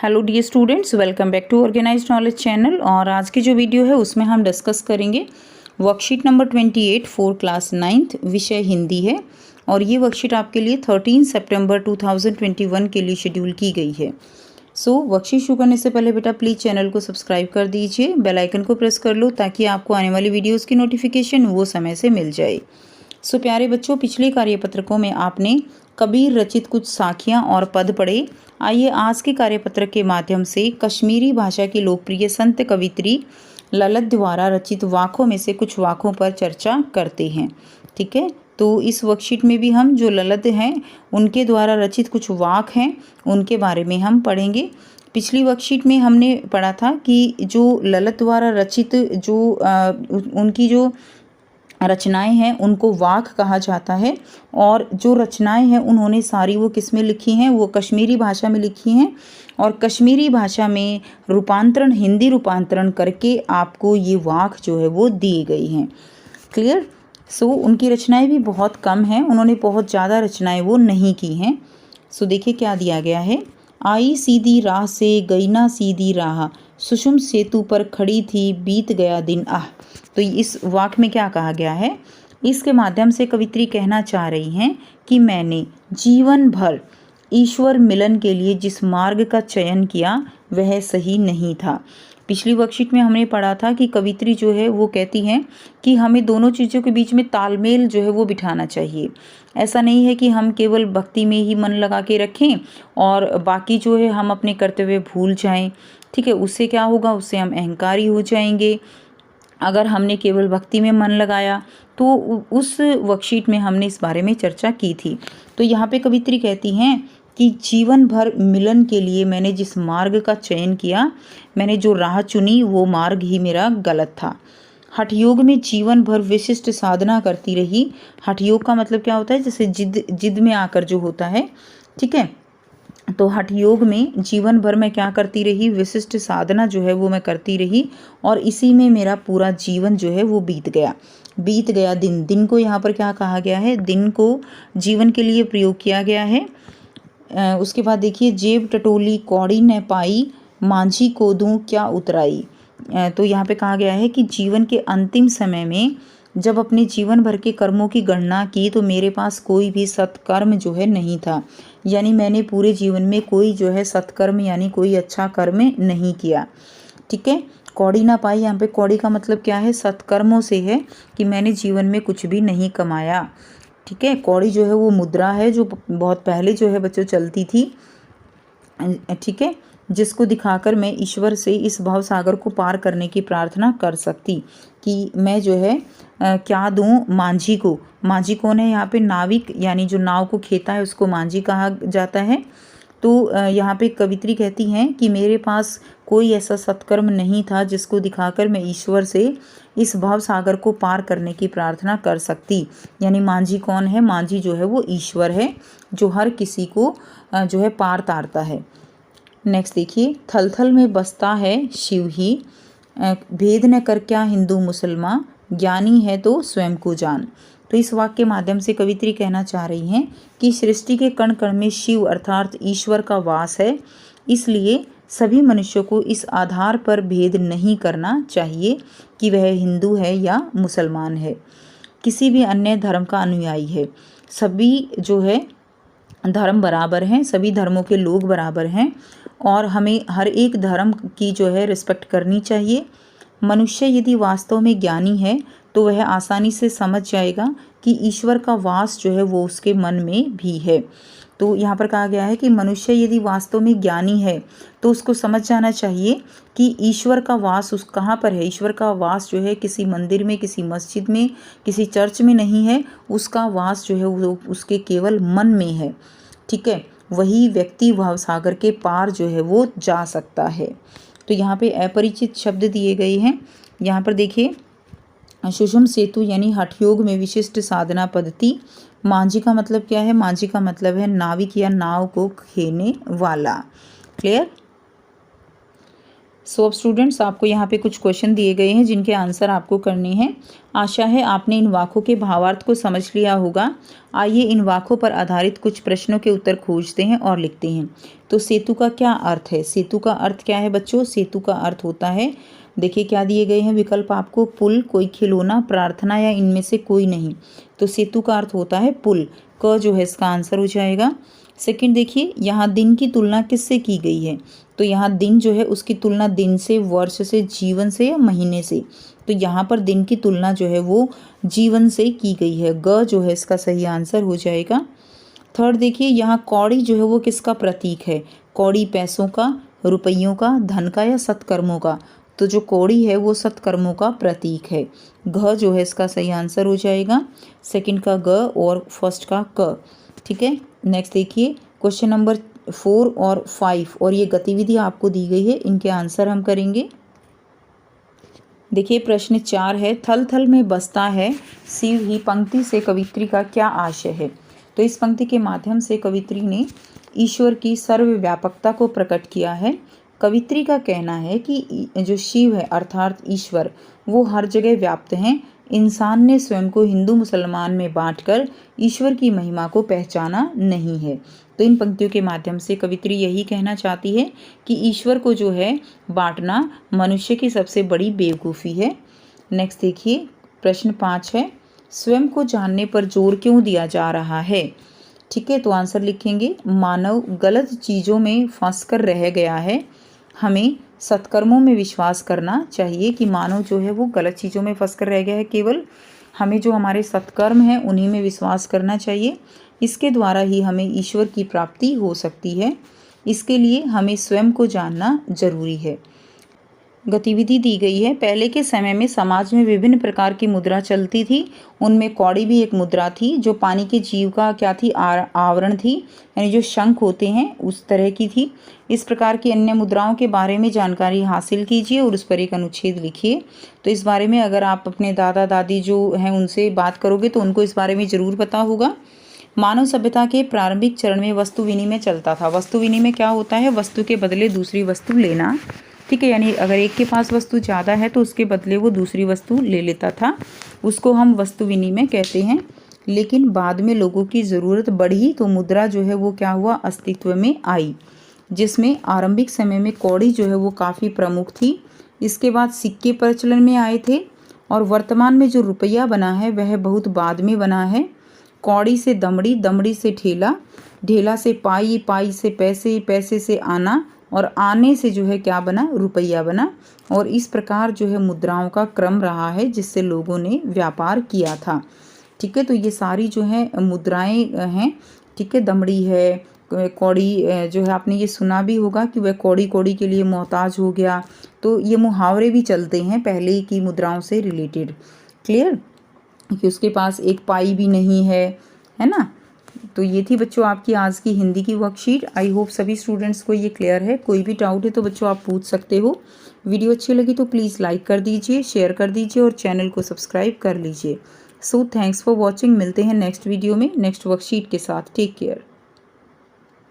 Hello dear students, welcome back to organised knowledge channel. और आज की जो वीडियो है उसमें हम डिस्कस करेंगे worksheet number 28 for class 9th, विषय हिंदी है। और ये वर्कशीट आपके लिए 13 सितंबर 2021 के लिए शेड्यूल की गई है। वर्कशीट शुरू करने से पहले बेटा प्लीज़ चैनल को सब्सक्राइब कर दीजिए, बेल आइकन को प्रेस कर लो ताकि आपको आने वाली वीडियोज़ की नोटिफिकेशन वो समय से मिल जाए। प्यारे बच्चों, पिछले कार्यपत्रकों में आपने कबीर रचित कुछ साखियाँ और पद पढ़े। आइए आज के कार्यपत्रक के माध्यम से कश्मीरी भाषा की लोकप्रिय संत कवित्री ललित द्वारा रचित वाकों में से कुछ वाकों पर चर्चा करते हैं। ठीक है, तो इस वर्कशीट में भी हम जो ललित हैं उनके द्वारा रचित कुछ वाक हैं उनके बारे में हम पढ़ेंगे। पिछली वर्कशीट में हमने पढ़ा था कि जो ललित द्वारा रचित उनकी जो रचनाएं हैं उनको वाक कहा जाता है। और जो रचनाएं हैं उन्होंने सारी वो किस में लिखी हैं, वो कश्मीरी भाषा में लिखी हैं। और कश्मीरी भाषा में रूपांतरण, हिंदी रूपांतरण करके आपको ये वाक जो है वो दी गई हैं। क्लियर। उनकी रचनाएं भी बहुत कम हैं, उन्होंने बहुत ज़्यादा रचनाएं वो नहीं की हैं। देखिए क्या दिया गया है। आई सीधी राह से गई ना सीधी राह, सुषुम सेतु पर खड़ी थी बीत गया दिन आह। तो इस वाक्य में क्या कहा गया है, इसके माध्यम से कवित्री कहना चाह रही हैं कि मैंने जीवन भर ईश्वर मिलन के लिए जिस मार्ग का चयन किया वह सही नहीं था। पिछली वर्कशीट में हमने पढ़ा था कि कवित्री जो है वो कहती हैं कि हमें दोनों चीज़ों के बीच में तालमेल जो है वो बिठाना चाहिए। ऐसा नहीं है कि हम केवल भक्ति में ही मन लगा के रखें और बाकी जो है हम अपने कर्तव्य भूल जाएं। ठीक है, उससे क्या होगा, उससे हम अहंकारी हो जाएंगे। अगर हमने केवल भक्ति में मन लगाया तो उस वर्कशीट में हमने इस बारे में चर्चा की थी। तो यहाँ पे कवित्री कहती हैं कि जीवन भर मिलन के लिए मैंने जिस मार्ग का चयन किया, मैंने जो राह चुनी वो मार्ग ही मेरा गलत था। हठयोग में जीवन भर विशिष्ट साधना करती रही। हठयोग का मतलब क्या होता है, जैसे जिद में आकर जो होता है। ठीक है, तो हठयोग में जीवन भर मैं क्या करती रही, विशिष्ट साधना जो है वो मैं करती रही और इसी में मेरा पूरा जीवन जो है वो बीत गया दिन। दिन को यहाँ पर क्या कहा गया है, दिन को जीवन के लिए प्रयोग किया गया है। उसके बाद देखिए, जेब टटोली कौड़ी न पाई, मांझी को दूं क्या उतराई। तो यहाँ पे कहा गया है कि जीवन के अंतिम समय में जब अपने जीवन भर के कर्मों की गणना की तो मेरे पास कोई भी सत्कर्म जो है नहीं था। यानी मैंने पूरे जीवन में कोई जो है सत्कर्म यानी कोई अच्छा कर्म नहीं किया। ठीक है, कौड़ी ना पाई, यहाँ पे कौड़ी का मतलब क्या है, सत्कर्मों से है कि मैंने जीवन में कुछ भी नहीं कमाया। ठीक है, कौड़ी जो है वो मुद्रा है जो बहुत पहले जो है बच्चों चलती थी। ठीक है, जिसको दिखाकर मैं ईश्वर से इस भाव सागर को पार करने की प्रार्थना कर सकती कि मैं जो है क्या दूं मांझी को। मांझी कौन है यहाँ पे, नाविक, यानी जो नाव को खेता है उसको मांझी कहा जाता है। तो यहाँ पे कवित्री कहती हैं कि मेरे पास कोई ऐसा सत्कर्म नहीं था जिसको दिखाकर मैं ईश्वर से इस भाव सागर को पार करने की प्रार्थना कर सकती। यानी मांझी कौन है, मांझी जो है वो ईश्वर है जो हर किसी को जो है पार तारता है। नेक्स्ट देखिए, थल थल में बसता है शिव ही, भेद न कर क्या हिंदू मुसलमान, ज्ञानी है तो स्वयं को जान। तो इस वाक्य के माध्यम से कवित्री कहना चाह रही हैं कि सृष्टि के कण कण में शिव अर्थात ईश्वर का वास है, इसलिए सभी मनुष्यों को इस आधार पर भेद नहीं करना चाहिए कि वह हिंदू है या मुसलमान है, किसी भी अन्य धर्म का अनुयायी है। सभी जो है धर्म बराबर हैं, सभी धर्मों के लोग बराबर हैं और हमें हर एक धर्म की जो है रिस्पेक्ट करनी चाहिए। मनुष्य यदि वास्तव में ज्ञानी है तो वह आसानी से समझ जाएगा कि ईश्वर का वास जो है वो उसके मन में भी है। तो यहाँ पर कहा गया है कि मनुष्य यदि वास्तव में ज्ञानी है तो उसको समझ जाना चाहिए कि ईश्वर का वास उस कहाँ पर है। ईश्वर का वास जो है किसी मंदिर में, किसी मस्जिद में, किसी चर्च में नहीं है, उसका वास जो है वो उसके केवल मन में है। ठीक है, वही व्यक्ति भावसागर के पार जो है वो जा सकता है। तो यहाँ पे अपरिचित शब्द दिए गए हैं। यहाँ पर देखिए, सुषुम सेतु यानी हठयोग में विशिष्ट साधना पद्धति। मांझी का मतलब क्या है, मांझी का मतलब है नाविक या नाव को खेने वाला। क्लियर। सो अब स्टूडेंट्स आपको यहाँ पे कुछ क्वेश्चन दिए गए हैं जिनके आंसर आपको करने हैं। आशा है आपने इन वाक्यों के भावार्थ को समझ लिया होगा। आइए इन वाक्यों पर आधारित कुछ प्रश्नों के उत्तर खोजते हैं और लिखते हैं। तो सेतु का क्या अर्थ है? सेतु का अर्थ क्या है बच्चों? सेतु का अर्थ होता है, देखिए क्या दिए गए हैं विकल्प आपको, पुल, कोई खिलौना, प्रार्थना या इनमें से कोई नहीं। तो सेतु का अर्थ होता है पुल, क जो है इसका आंसर हो जाएगा। सेकंड देखिए, यहाँ दिन की तुलना किससे की गई है? तो यहाँ दिन जो है उसकी तुलना दिन से, वर्ष से, जीवन से या महीने से। तो यहाँ पर दिन की तुलना जो है वो जीवन से की गई है, ग जो है इसका सही आंसर हो जाएगा। थर्ड देखिए, यहाँ कौड़ी जो है वो किसका प्रतीक है? कौड़ी पैसों का, रुपयों का, धन का या सत्कर्मों का? तो जो कौड़ी है वो सत्कर्मों का प्रतीक है, घ जो है इसका सही आंसर हो जाएगा। सेकंड का ग और फर्स्ट का क। ठीक है, नेक्स्ट देखिए क्वेश्चन नंबर 4 और 5 और ये गतिविधि आपको दी गई है, इनके आंसर हम करेंगे। देखिए प्रश्न 4 है, थल थल में बसता है शिव ही, पंक्ति से कवित्री का क्या आशय है? तो इस पंक्ति के माध्यम से कवित्री ने ईश्वर की सर्वव्यापकता को प्रकट किया है। कवित्री का कहना है कि जो शिव है अर्थात ईश्वर वो हर जगह व्याप्त हैं। इंसान ने स्वयं को हिंदू मुसलमान में बांटकर ईश्वर की महिमा को पहचाना नहीं है। तो इन पंक्तियों के माध्यम से कवित्री यही कहना चाहती है कि ईश्वर को जो है बांटना मनुष्य की सबसे बड़ी बेवकूफ़ी है। नेक्स्ट देखिए प्रश्न 5 है, स्वयं को जानने पर जोर क्यों दिया जा रहा है? ठीक है, तो आंसर लिखेंगे, मानव गलत चीज़ों में फंस कर रह गया है। हमें सत्कर्मों में विश्वास करना चाहिए कि मानव जो है वो गलत चीज़ों में फंस कर रह गया है। केवल हमें जो हमारे सत्कर्म हैं उन्हीं में विश्वास करना चाहिए। इसके द्वारा ही हमें ईश्वर की प्राप्ति हो सकती है। इसके लिए हमें स्वयं को जानना जरूरी है। गतिविधि दी गई है, पहले के समय में समाज में विभिन्न प्रकार की मुद्रा चलती थी। उनमें कौड़ी भी एक मुद्रा थी जो पानी के जीव का क्या थी, आवरण थी, यानी जो शंख होते हैं उस तरह की थी। इस प्रकार की अन्य मुद्राओं के बारे में जानकारी हासिल कीजिए और उस पर एक अनुच्छेद लिखिए। तो इस बारे में अगर आप अपने दादा दादी जो हैं उनसे बात करोगे तो उनको इस बारे में ज़रूर पता होगा। मानव सभ्यता के प्रारंभिक चरण में वस्तु विनिमय चलता था। वस्तु विनिमय क्या होता है? वस्तु के बदले दूसरी वस्तु लेना। ठीक है, यानी अगर एक के पास वस्तु ज़्यादा है तो उसके बदले वो दूसरी वस्तु ले लेता था, उसको हम वस्तु विनिमय कहते हैं। लेकिन बाद में लोगों की ज़रूरत बढ़ी तो मुद्रा जो है वो क्या हुआ, अस्तित्व में आई, जिसमें आरंभिक समय में कौड़ी जो है वो काफ़ी प्रमुख थी। इसके बाद सिक्के प्रचलन में आए थे और वर्तमान में जो रुपया बना है वह बहुत बाद में बना है। कौड़ी से दमड़ी, दमड़ी से ठेला, ढेला से पाई, पाई से पैसे, पैसे से आना और आने से जो है क्या बना, रुपया बना। और इस प्रकार जो है मुद्राओं का क्रम रहा है जिससे लोगों ने व्यापार किया था। ठीक है, तो ये सारी जो है मुद्राएं हैं। ठीक है, दमड़ी है, कौड़ी जो है आपने ये सुना भी होगा कि वह कौड़ी कौड़ी के लिए मोहताज हो गया। तो ये मुहावरे भी चलते हैं पहले की मुद्राओं से रिलेटेड। क्लियर, कि उसके पास एक पाई भी नहीं है ना। तो ये थी बच्चों आपकी आज की हिंदी की वर्कशीट। आई होप सभी स्टूडेंट्स को ये क्लियर है। कोई भी डाउट है तो बच्चों आप पूछ सकते हो। वीडियो अच्छी लगी तो प्लीज़ लाइक कर दीजिए, शेयर कर दीजिए और चैनल को सब्सक्राइब कर लीजिए। So thanks for watching. मिलते हैं नेक्स्ट वीडियो में नेक्स्ट वर्कशीट के साथ। Take care.